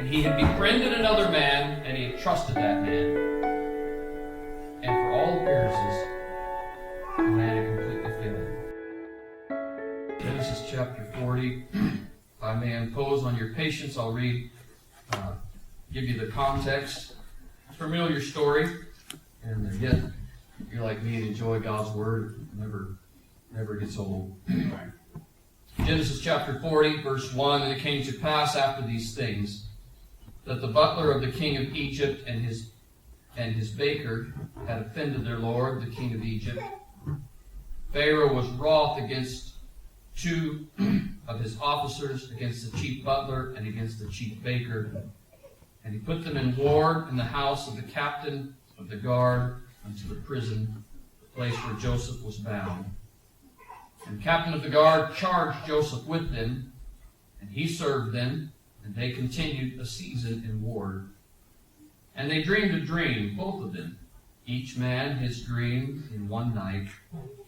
And he had befriended another man, and he had trusted that man. And for all appearances, the man had completely failed. Genesis chapter 40. If I may impose on your patience, I'll give you the context. Familiar story, and yet you're like me and enjoy God's Word. Never gets old. Genesis chapter 40, verse 1, and it came to pass after these things that the butler of the king of Egypt and his baker had offended their lord, the king of Egypt. Pharaoh was wroth against two of his officers, against the chief butler and against the chief baker. And he put them in ward in the house of the captain of the guard unto the prison, the place where Joseph was bound. And the captain of the guard charged Joseph with them, and he served them, and they continued a season in ward. And they dreamed a dream, both of them, each man his dream in one night,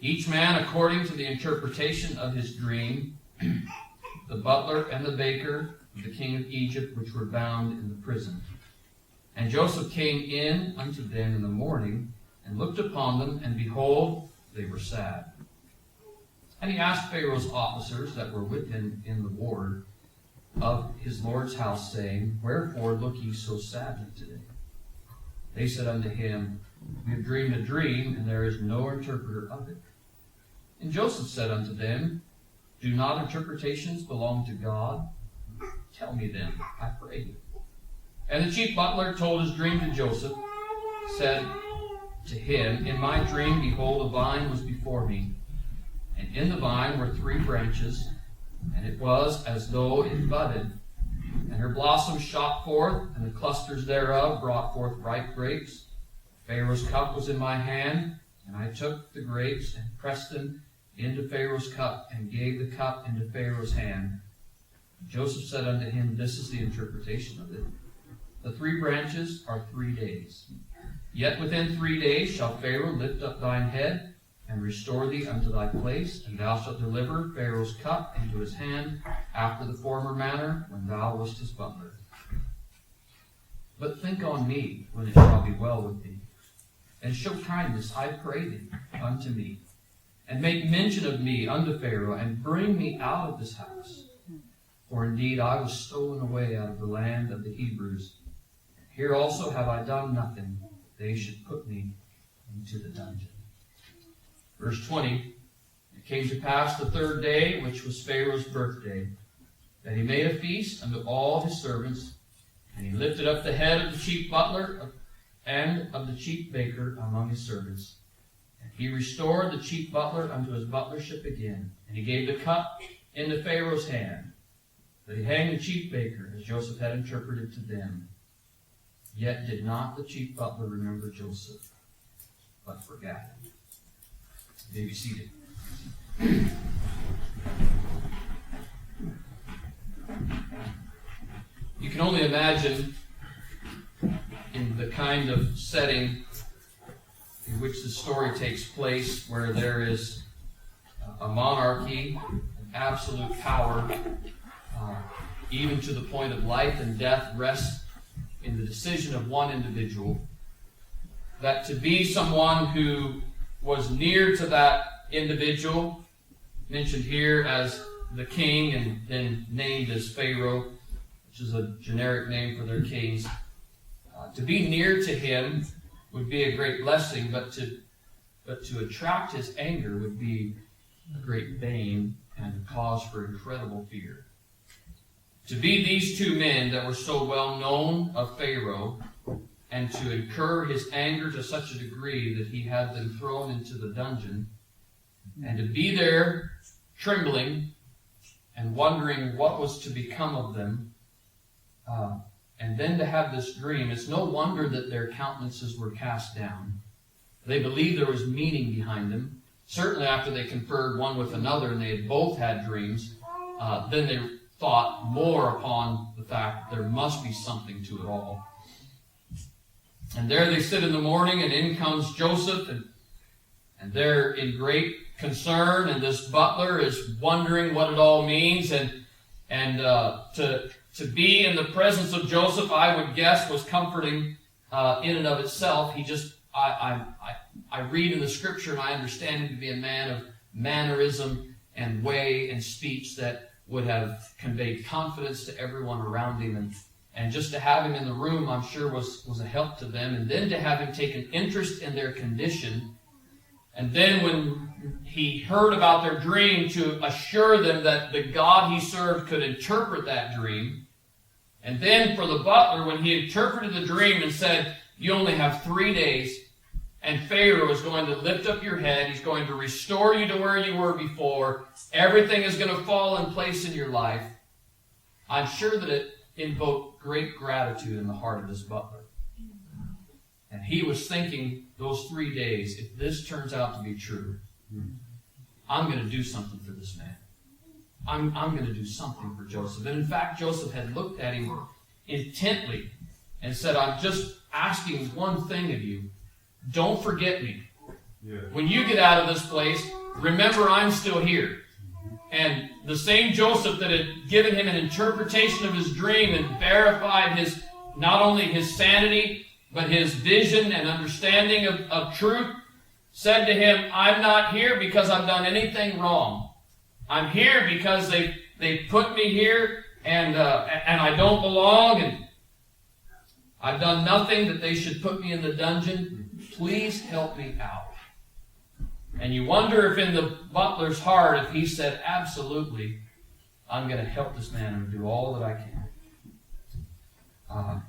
each man according to the interpretation of his dream, the butler and the baker of the king of Egypt, which were bound in the prison. And Joseph came in unto them in the morning, and looked upon them, and behold, they were sad. And he asked Pharaoh's officers that were with him in the ward of his lord's house, saying, Wherefore look ye so sadly today? They said unto him, We have dreamed a dream, and there is no interpreter of it. And Joseph said unto them, Do not interpretations belong to God? Tell me them, I pray you. And the chief butler told his dream to Joseph, said to him, In my dream, behold, a vine was before me, and in the vine were 3 branches, and it was as though it budded. And her blossoms shot forth, and the clusters thereof brought forth ripe grapes. Pharaoh's cup was in my hand, and I took the grapes and pressed them into Pharaoh's cup, and gave the cup into Pharaoh's hand. Joseph said unto him, This is the interpretation of it. The 3 branches are 3 days. Yet within 3 days shall Pharaoh lift up thine head, and restore thee unto thy place, and thou shalt deliver Pharaoh's cup into his hand, after the former manner, when thou wast his butler. But think on me, when it shall be well with thee, and show kindness, I pray thee, unto me, and make mention of me unto Pharaoh, and bring me out of this house. For indeed I was stolen away out of the land of the Hebrews. Here also have I done nothing, they should put me into the dungeon. Verse 20, It came to pass the 3rd day, which was Pharaoh's birthday, that he made a feast unto all his servants, and he lifted up the head of the chief butler and of the chief baker among his servants. And he restored the chief butler unto his butlership again, and he gave the cup into Pharaoh's hand. But he hanged the chief baker, as Joseph had interpreted to them. Yet did not the chief butler remember Joseph, but forgot him. You may be seated. You can only imagine in the kind of setting in which the story takes place, where there is a monarchy, an absolute power, even to the point of life and death rests in the decision of one individual, that to be someone who was near to that individual, mentioned here as the king and then named as Pharaoh, which is a generic name for their kings, to be near to him would be a great blessing, but to attract his anger would be a great bane and a cause for incredible fear. To be these 2 men that were so well known of Pharaoh, and to incur his anger to such a degree that he had them thrown into the dungeon, and to be there trembling and wondering what was to become of them, and then to have this dream, it's no wonder that their countenances were cast down. They believed there was meaning behind them. Certainly after they conferred one with another and they had both had dreams, then they thought more upon the fact that there must be something to it all. And there they sit in the morning, and in comes Joseph, and they're in great concern, and this butler is wondering what it all means, and to to be in the presence of Joseph, I would guess, was comforting in and of itself. I read in the Scripture and I understand him to be a man of mannerism and way and speech that would have conveyed confidence to everyone around him. And just to have him in the room, I'm sure, was a help to them. And then to have him take an interest in their condition. And then when he heard about their dream, to assure them that the God he served could interpret that dream. And then for the butler, when he interpreted the dream and said, you only have 3 days, and Pharaoh is going to lift up your head. He's going to restore you to where you were before. Everything is going to fall in place in your life. I'm sure that it invoked great gratitude in the heart of this butler. And he was thinking those 3 days, if this turns out to be true, I'm going to do something for this man. I'm going to do something for Joseph. And in fact, Joseph had looked at him intently and said, I'm just asking one thing of you. Don't forget me. Yeah. When you get out of this place, remember I'm still here. And the same Joseph that had given him an interpretation of his dream and verified not only his sanity, but his vision and understanding of truth, said to him, I'm not here because I've done anything wrong. I'm here because they put me here and I don't belong, and I've done nothing that they should put me in the dungeon. Please help me out. And you wonder if in the butler's heart, if he said, absolutely, I'm going to help this man and do all that I can.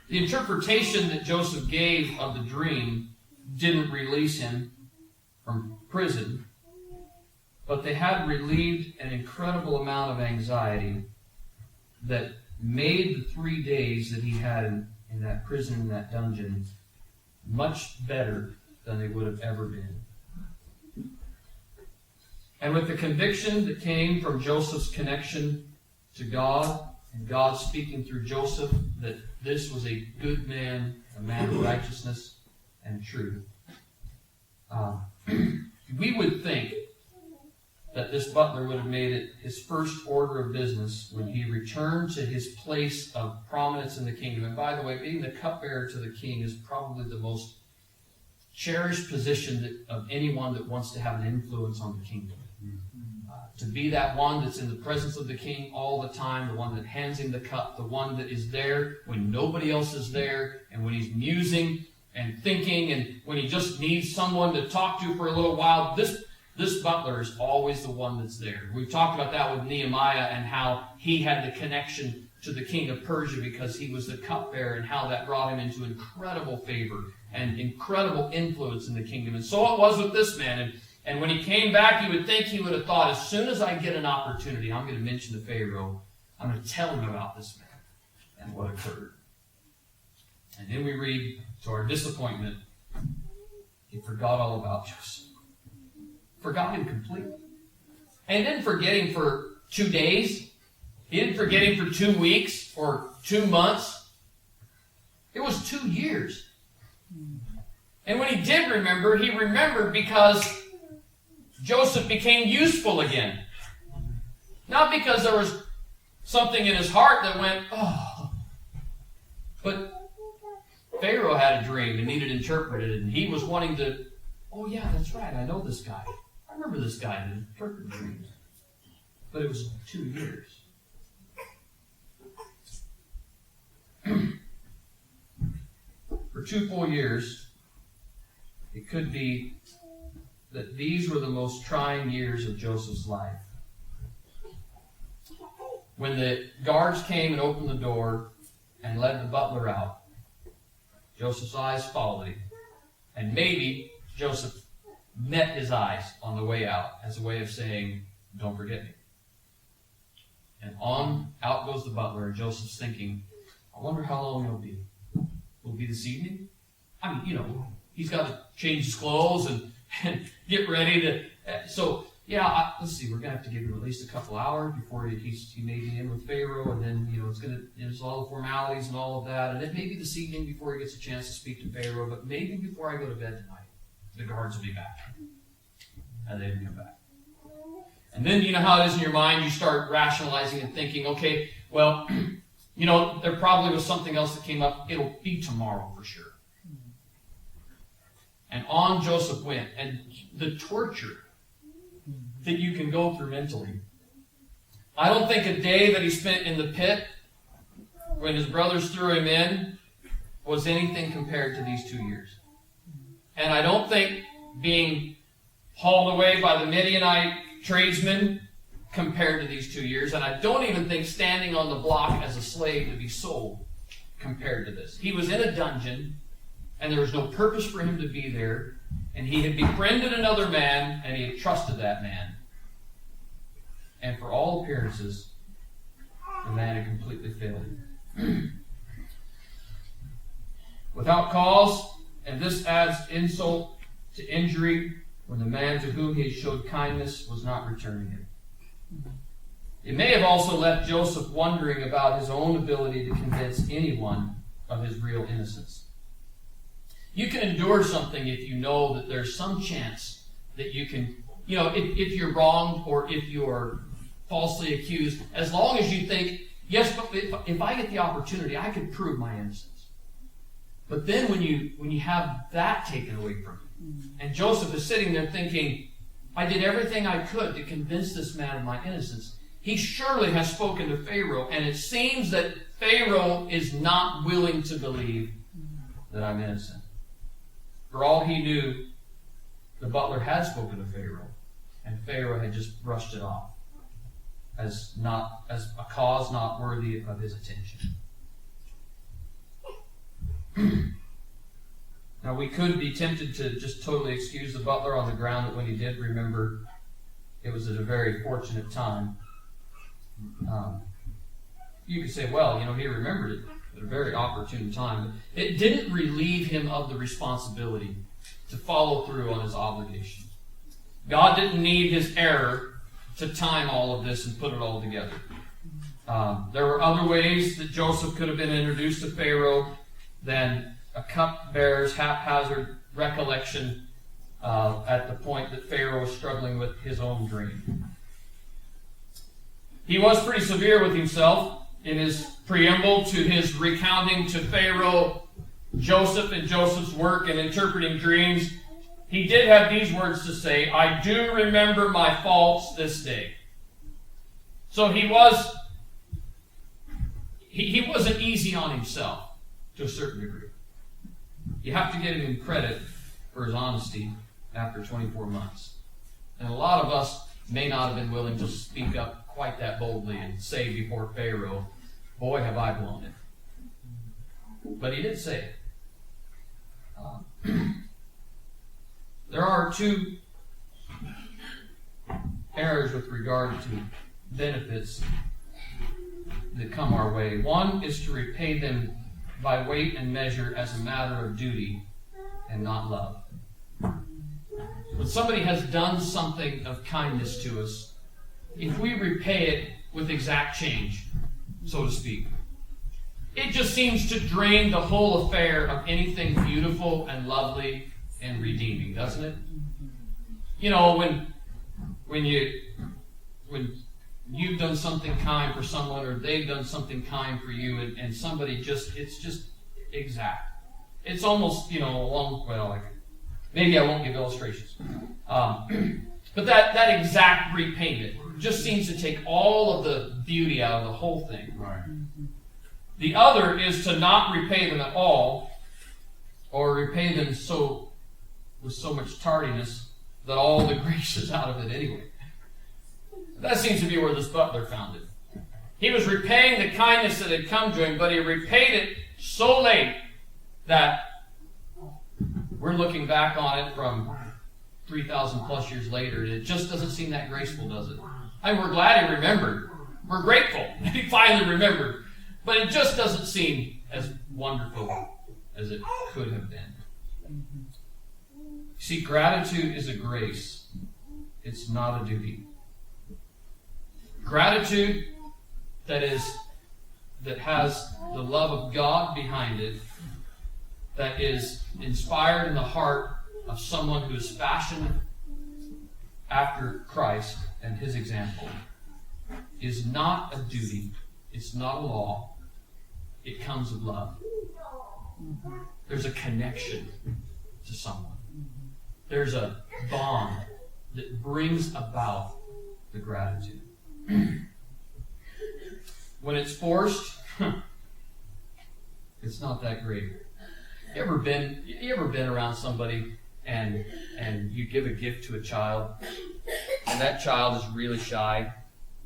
The interpretation that Joseph gave of the dream didn't release him from prison, but they had relieved an incredible amount of anxiety that made the 3 days that he had in that prison, in that dungeon, much better than they would have ever been. And with the conviction that came from Joseph's connection to God, and God speaking through Joseph that this was a good man, a man of righteousness and truth, we would think that this butler would have made it his first order of business when he returned to his place of prominence in the kingdom. And by the way, being the cupbearer to the king is probably the most cherished position of anyone that wants to have an influence on the kingdom. To be that one that's in the presence of the king all the time, the one that hands him the cup, the one that is there when nobody else is there, and when he's musing and thinking, and when he just needs someone to talk to for a little while. This butler is always the one that's there. We've talked about that with Nehemiah and how he had the connection to the king of Persia because he was the cupbearer, and how that brought him into incredible favor and incredible influence in the kingdom. And so it was with this man. And when he came back, you would think he would have thought, as soon as I get an opportunity, I'm going to mention to Pharaoh, I'm going to tell him about this man and what occurred. And then we read, to our disappointment, he forgot all about Joseph. Forgot him completely. And he didn't forget him for 2 days. He didn't forget him for 2 weeks or 2 months. It was 2 years. And when he did remember, he remembered because Joseph became useful again. Not because there was something in his heart that went, oh. But Pharaoh had a dream and needed interpreted, and he was wanting to, oh yeah, that's right, I know this guy. I remember this guy that interpreted dreams. But it was 2 years. For 2 full years, it could be that these were the most trying years of Joseph's life. When the guards came and opened the door and led the butler out, Joseph's eyes followed him. And maybe Joseph met his eyes on the way out as a way of saying, don't forget me. And on out goes the butler, and Joseph's thinking, I wonder how long it'll be. Will it be this evening? I mean, he's got to change his clothes and get ready to... let's see, we're going to have to give him at least a couple hours before he may be in with Pharaoh, and then, there's all the formalities and all of that, and it may be this evening before he gets a chance to speak to Pharaoh, but maybe before I go to bed tonight, the guards will be back. And they didn't come back. And then you know how it is in your mind, you start rationalizing and thinking, okay, well, there probably was something else that came up. It'll be tomorrow for sure. And on Joseph went. And the torture that you can go through mentally. I don't think a day that he spent in the pit when his brothers threw him in was anything compared to these 2 years. And I don't think being hauled away by the Midianite tradesmen compared to these 2 years. And I don't even think standing on the block as a slave to be sold compared to this. He was in a dungeon, and there was no purpose for him to be there. And he had befriended another man, and he had trusted that man. And for all appearances, the man had completely failed him. Without cause, and this adds insult to injury, when the man to whom he had showed kindness was not returning it. It may have also left Joseph wondering about his own ability to convince anyone of his real innocence. You can endure something if you know that there's some chance that you can, if you're wronged or if you're falsely accused, as long as you think, yes, but if I get the opportunity, I could prove my innocence. But then when you have that taken away from you, and Joseph is sitting there thinking, I did everything I could to convince this man of my innocence. He surely has spoken to Pharaoh, and it seems that Pharaoh is not willing to believe that I'm innocent. For all he knew, the butler had spoken to Pharaoh, and Pharaoh had just brushed it off as a cause not worthy of his attention. Now, we could be tempted to just totally excuse the butler on the ground that when he did remember, it was at a very fortunate time. You could say, well, he remembered it at a very opportune time. But it didn't relieve him of the responsibility to follow through on his obligation. God didn't need his error to time all of this and put it all together. There were other ways that Joseph could have been introduced to Pharaoh than a cupbearer's haphazard recollection at the point that Pharaoh was struggling with his own dream. He was pretty severe with himself in his preamble to his recounting to Pharaoh Joseph and Joseph's work in interpreting dreams. He did have these words to say, I do remember my faults this day. So he wasn't easy on himself to a certain degree. You have to give him credit for his honesty after 24 months. And a lot of us may not have been willing to speak up quite that boldly and say before Pharaoh, boy, have I blown it. But he did say it. There are two errors with regard to benefits that come our way. One is to repay them by weight and measure as a matter of duty and not love. When somebody has done something of kindness to us, if we repay it with exact change, so to speak, it just seems to drain the whole affair of anything beautiful and lovely and redeeming, doesn't it? When you've done something kind for someone or they've done something kind for you and somebody it's just exact. It's almost, maybe I won't give illustrations. But that exact repayment just seems to take all of the beauty out of the whole thing. Right. The other is to not repay them at all, or repay them with so much tardiness that all the grace is out of it anyway. That seems to be where this butler found it. He was repaying the kindness that had come to him, but he repaid it so late that we're looking back on it from 3,000 plus years later, and it just doesn't seem that graceful, does it? We're glad he remembered. We're grateful he finally remembered. But it just doesn't seem as wonderful as it could have been. See, gratitude is a grace. It's not a duty. Gratitude that has the love of God behind it, that is inspired in the heart of someone who is fashioned after Christ and his example is not a duty. It's not a law. It comes with love. There's a connection to someone. There's a bond that brings about the gratitude. When it's forced, it's not that great. You ever been around somebody and you give a gift to a child, and that child is really shy,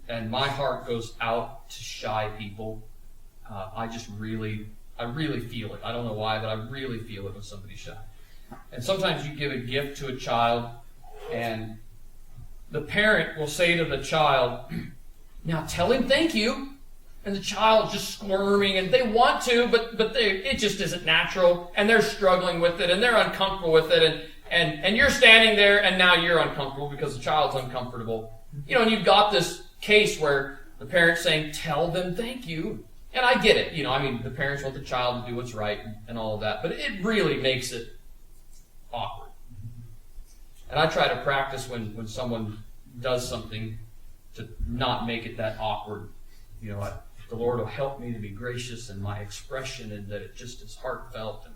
and my heart goes out to shy people. I really feel it. I don't know why, but I really feel it when somebody's shy. And sometimes you give a gift to a child, and the parent will say to the child, "Now tell him thank you." And the child's just squirming, and they want to, but it just isn't natural, and they're struggling with it, and they're uncomfortable with it, and you're standing there, and now you're uncomfortable because the child's uncomfortable. And you've got this case where the parent's saying, "Tell them thank you." And I get it. The parents want the child to do what's right and all of that, but it really makes it awkward. And I try to practice when someone does something to not make it that awkward. The Lord will help me to be gracious in my expression, and that it just is heartfelt and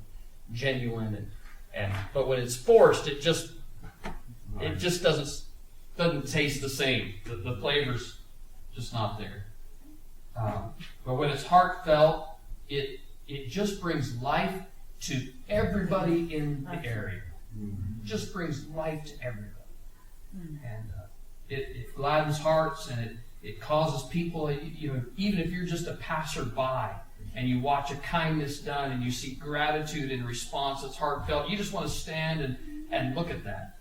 genuine. But when it's forced, it just doesn't taste the same. The flavor's just not there. But when it's heartfelt, it just brings life to everybody in the area. It just brings life to everybody. And it gladdens hearts, and it causes people, even if you're just a passerby and you watch a kindness done and you see gratitude in response that's heartfelt, you just want to stand and look at that.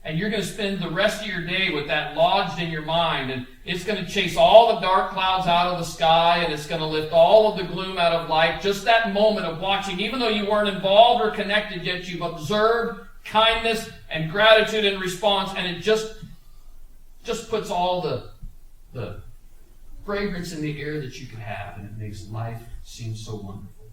And you're going to spend the rest of your day with that lodged in your mind, and it's going to chase all the dark clouds out of the sky, and it's going to lift all of the gloom out of life. Just that moment of watching, even though you weren't involved or connected yet, you've observed kindness and gratitude in response, and it just puts all the fragrance in the air that you can have, and it makes life seem so wonderful.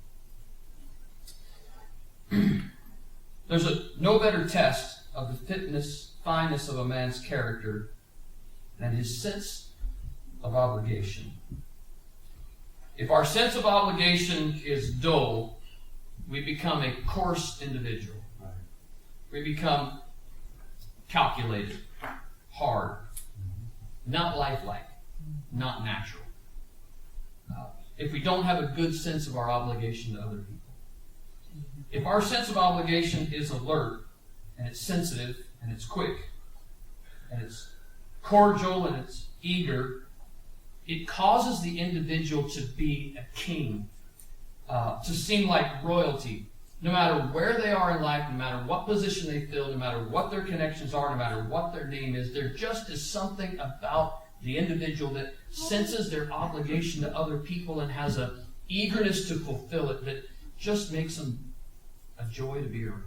There's no better test of the fineness of a man's character than his sense of obligation. If our sense of obligation is dull, we become a coarse individual. We become calculated, hard, not lifelike, not natural. If we don't have a good sense of our obligation to other people. If our sense of obligation is alert, and it's sensitive, and it's quick, and it's cordial, and it's eager, it causes the individual to be a king, to seem like royalty. No matter where they are in life, no matter what position they fill, no matter what their connections are, no matter what their name is, there just is something about the individual that senses their obligation to other people and has an eagerness to fulfill it that just makes them a joy to be around.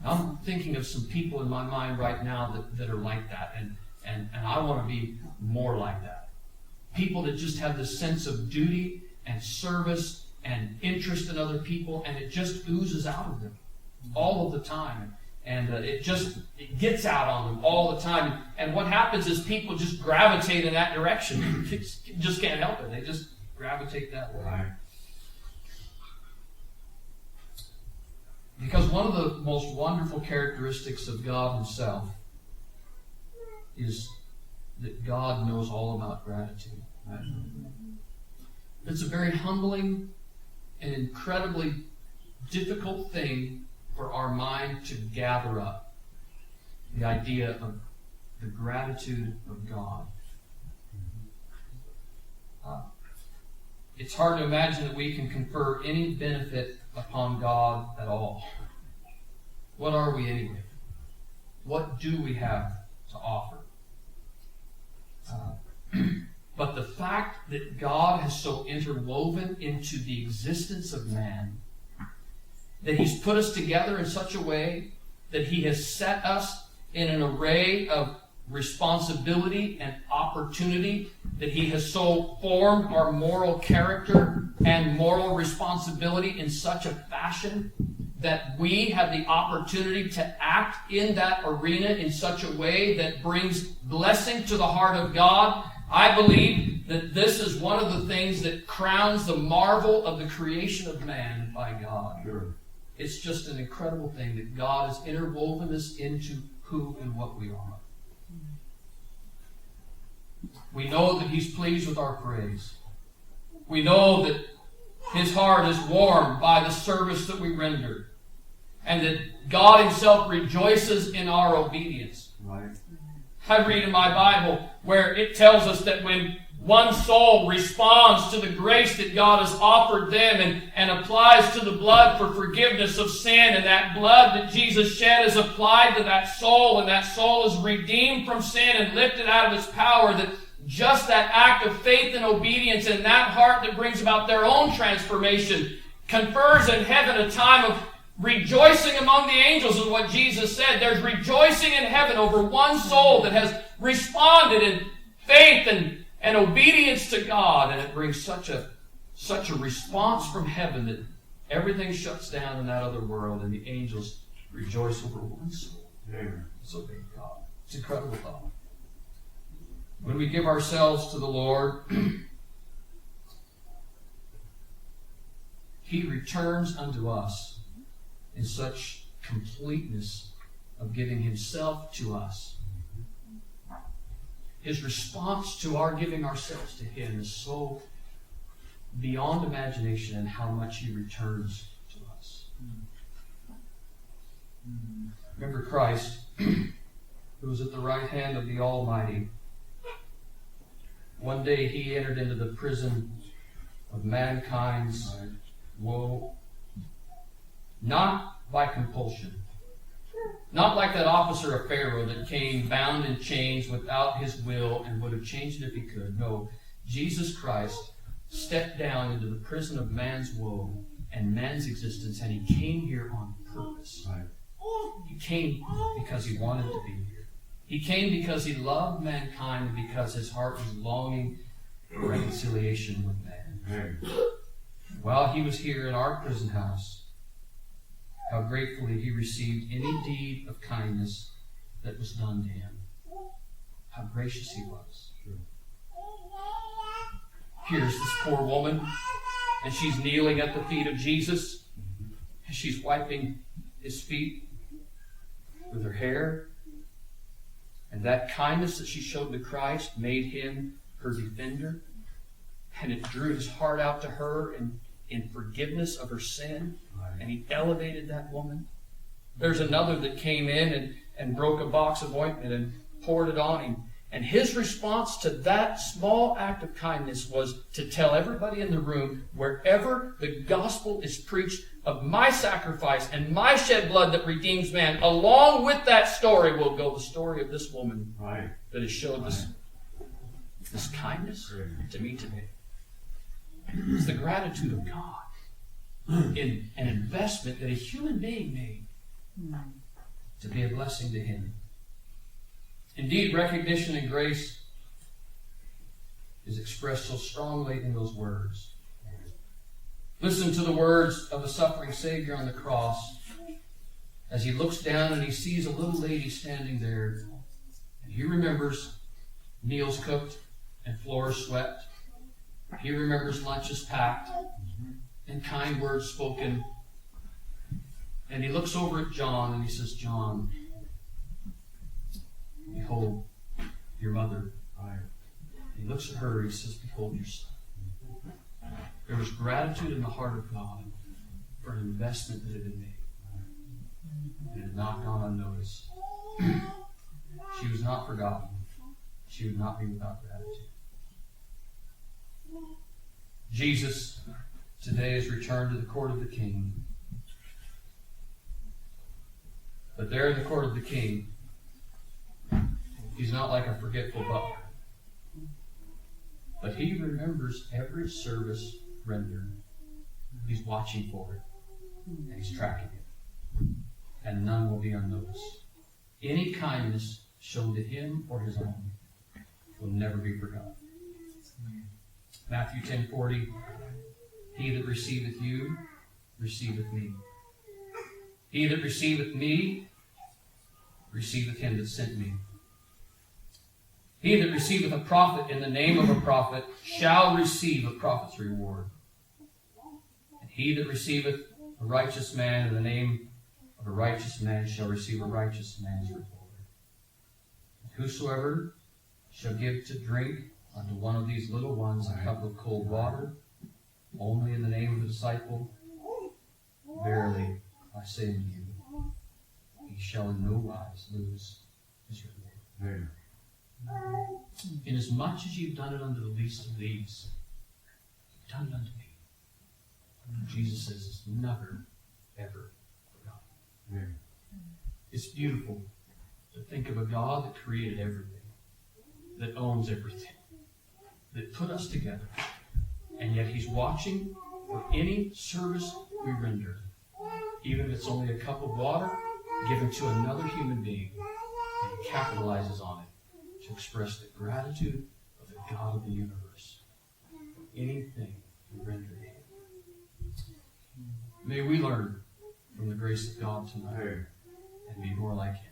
I'm thinking of some people in my mind right now that are like that, and I want to be more like that. People that just have this sense of duty and service and interest in other people, and it just oozes out of them all of the time. And it gets out on them all the time. And what happens is people just gravitate in that direction. Just can't help it. They just gravitate that way. Because one of the most wonderful characteristics of God Himself is that God knows all about gratitude. It's a very humbling and incredibly difficult thing for our mind to gather up. The idea of the gratitude of God. It's hard to imagine that we can confer any benefit upon God at all. What are we anyway? What do we have to offer? But the fact that God has so interwoven into the existence of man, that He's put us together in such a way that He has set us in an array of responsibility and opportunity, that He has so formed our moral character and moral responsibility in such a fashion that we have the opportunity to act in that arena in such a way that brings blessing to the heart of God. I believe that this is one of the things that crowns the marvel of the creation of man by God. Sure. It's just an incredible thing that God has interwoven us into who and what we are. We know that He's pleased with our praise. We know that His heart is warmed by the service that we render. And that God Himself rejoices in our obedience. Right. I read in my Bible where it tells us that when one soul responds to the grace that God has offered them and applies to the blood for forgiveness of sin, and that blood that Jesus shed is applied to that soul, and that soul is redeemed from sin and lifted out of its power, that just that act of faith and obedience in that heart that brings about their own transformation confers in heaven a time of rejoicing among the angels, is what Jesus said. There's rejoicing in heaven over one soul that has responded in faith and obedience to God, and it brings such a response from heaven that everything shuts down in that other world, and the angels rejoice over one soul. Amen. So big God. It's an incredible thought. When we give ourselves to the Lord, He returns unto us in such completeness of giving Himself to us. His response to our giving ourselves to Him is so beyond imagination in how much He returns to us. Remember Christ, who was at the right hand of the Almighty. One day He entered into the prison of mankind's woe, not by compulsion. Not like that officer of Pharaoh that came bound in chains without his will and would have changed it if he could. No, Jesus Christ stepped down into the prison of man's woe and man's existence, and He came here on purpose. Right. He came because He wanted to be here. He came because He loved mankind and because His heart was longing for reconciliation with man. Amen. While He was here in our prison house, how gratefully He received any deed of kindness that was done to Him. How gracious He was. Here's this poor woman, and she's kneeling at the feet of Jesus, and she's wiping His feet with her hair. And that kindness that she showed to Christ made Him her defender, and it drew His heart out to her in forgiveness of her sin. And He elevated that woman. There's another that came in and broke a box of ointment and poured it on him. And his response to that small act of kindness was to tell everybody in the room, wherever the gospel is preached of my sacrifice and my shed blood that redeems man, along with that story will go the story of this woman that has showed this kindness to me today. It's the gratitude of God in an investment that a human being made to be a blessing to Him. Indeed, recognition and grace is expressed so strongly in those words. Listen to the words of the suffering Savior on the cross as He looks down and He sees a little lady standing there, and He remembers meals cooked and floors swept. He remembers lunches packed and kind words spoken. And He looks over at John and He says, John, behold your mother. He looks at her and He says, behold your son. There was gratitude in the heart of God for an investment that had been made. It had not gone unnoticed. She was not forgotten. She would not be without gratitude. Jesus today is returned to the court of the King. But there in the court of the King, He's not like a forgetful butler. But He remembers every service rendered. He's watching for it. And He's tracking it. And none will be unnoticed. Any kindness shown to Him or His own will never be forgotten. Matthew 10:40, He that receiveth you, receiveth me. He that receiveth me, receiveth him that sent me. He that receiveth a prophet in the name of a prophet shall receive a prophet's reward. And he that receiveth a righteous man in the name of a righteous man shall receive a righteous man's reward. And whosoever shall give to drink unto one of these little ones a cup of cold water, only in the name of the disciple, verily I say unto you, he shall in no wise lose his reward. Inasmuch as you've done it unto the least of these, you've done it unto me. And Jesus says it's never, ever forgotten. It's beautiful to think of a God that created everything, that owns everything, that put us together, and yet He's watching for any service we render, even if it's only a cup of water given to another human being, and He capitalizes on it to express the gratitude of the God of the universe. Anything we render to Him. May we learn from the grace of God tonight and be more like Him.